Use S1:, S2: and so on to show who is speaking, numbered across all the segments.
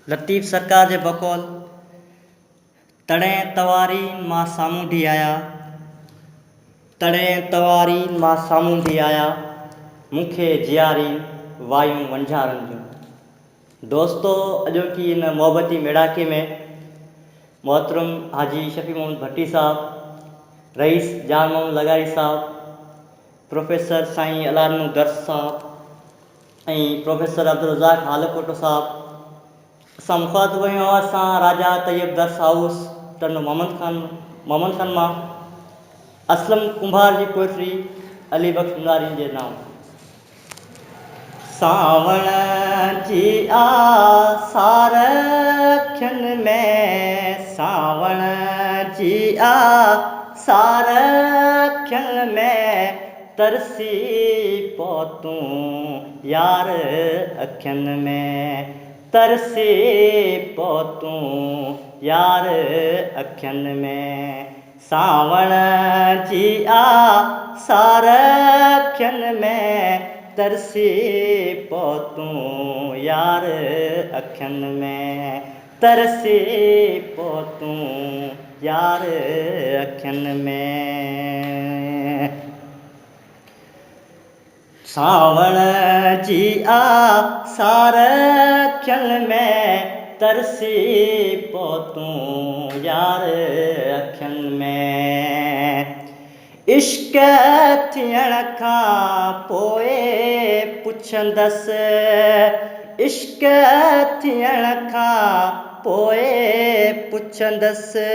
S1: लतीफ़ सरकार जे बकौल तॾहिं तवारीन मां साम्हूं ढी आया, तॾहिं तवारीन मां साम्हूं ढी आया, मूंखे जियारीन वायूं वंझारनि जूं। दोस्तो, अॼोकी इन मोहबती मेड़ाके में मोहतरम हाजी शफ़ी मोहम्मद भट्टी साहब, रईस जान मोहम्मद लगारी साहब, प्रोफेसर साईं अलारनू दर्स साहब ऐं प्रोफेसर अब्दुल रज़ाक हालकोटो साहब, असां मुखातिब आहियूं असां राजा तैयब दर्स हाउस टन मोहम्मद खान मां असलम कुंभार जी पोइट्री अली बख्श मुनारी जे नाम। सावण जी आसार अखियुनि में, सावण जी आसार अखियुनि में, तरसी पहुतूं यार अखियुनि में, तरसी पहुतूं यार अखियुनि में। सावण जी आसार अखियुनि में, तरसी पहुतूं यार अखियुनि में, तरसी पहुतूं यार अखियुनि में। सावण जी आसार अखियुनि में, तरसी पहुतूं यार अखियुनि में। इश्क थियण खां पोइ पुछंदसि, इश्क थियण खां पोइ पुछंदसि,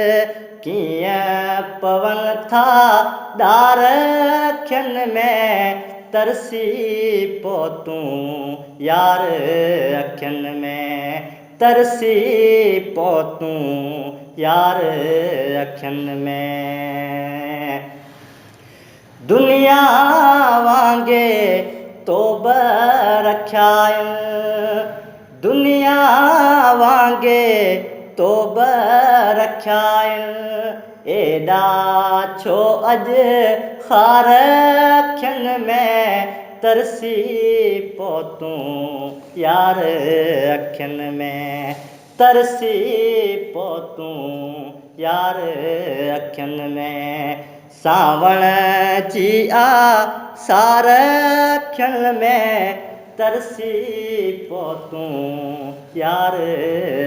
S1: कीअं पवनि था डार अखियुनि में, तरसी पहुतूं यार अखियुनि में, तरसी पहुतूं यार अखियुनि में। दुनिया वांगुरु तोब रखियाइनि, दुनिया वांगुरु तोब रखियाइनि, एॾा छो अॼु ख़ार अखियुनि में, तरसी पहुतूं यार अखियुनि में, तरसी पहुतूं यार अखियुनि में। सावण जी आसार अखियुनि में, तरसी पहुतूं यार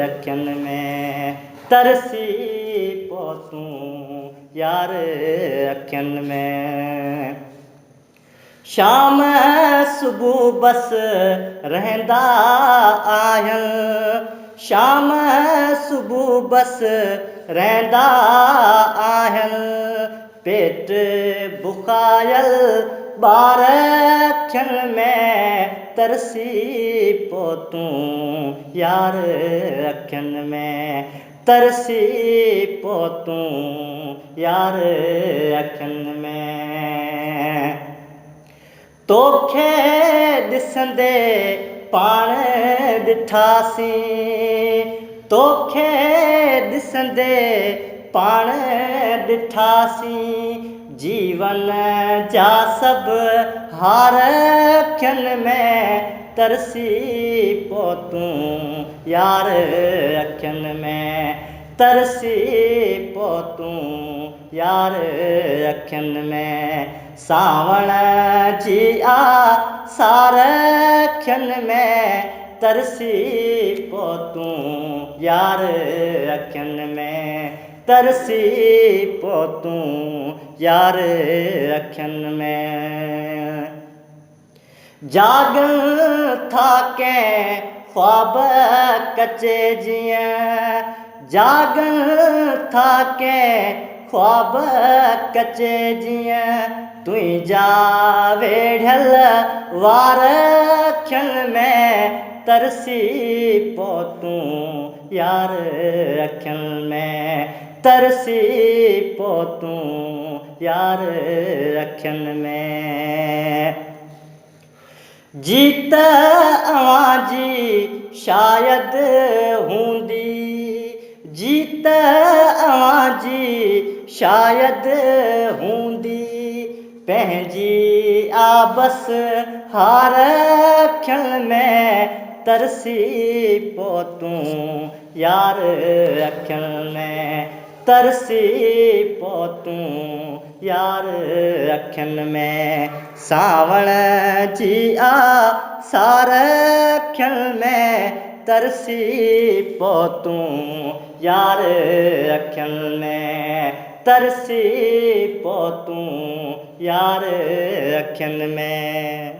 S1: अखियुनि में, तरसी पहुतूं यार अखियुनि में। शाम सुबुह बस रहंदा आहिनि, शाम सुबुह बस रहंदा आहिनि, पेट बुखायल ॿार अखियुनि में, तरसी पहुतूं यार अखियुनि में, तरसी पहुतूं यार अखियुनि में। तोखे ॾिसंदे पाण ॾिठासीं, तोखे ॾिसंदे पाण ॾिठासीं, जीवन जा सभु हार अखियुनि में, तरसी पहुतूं यार अखियुनि में, तरसी पहुतूं यार अखियुनि में। सावण जी आसार अखियुनि में, तरसी पहुतूं यार अखियुनि में, तरसी पहुतूं यार अखियुनि में। जाॻनि था कंहिं ख्वाब कचे जीअं, जाॻनि था कंहिं ख्वाब कचे जीअं, तुंहिंजा वेढ़ियल वार अखियुनि में, तरसी पहुतूं यार अखियुनि में, तरसी पहुतूं यार अखियुनि में। जीत अव्हां जी शायदि हूंदी, जीत अव्हां जी शायदि हूंदी, पंहिंजी आबस हार अखियुनि में तरसी पोइ तूं यार अखियुनि में तरसी पोइ तूं यार अखियुनि में सावण जी सार अखियुनि में तरसी पोइ तूं यार अखियुनि में तरसी पोइ तूं यार अखियुनि में।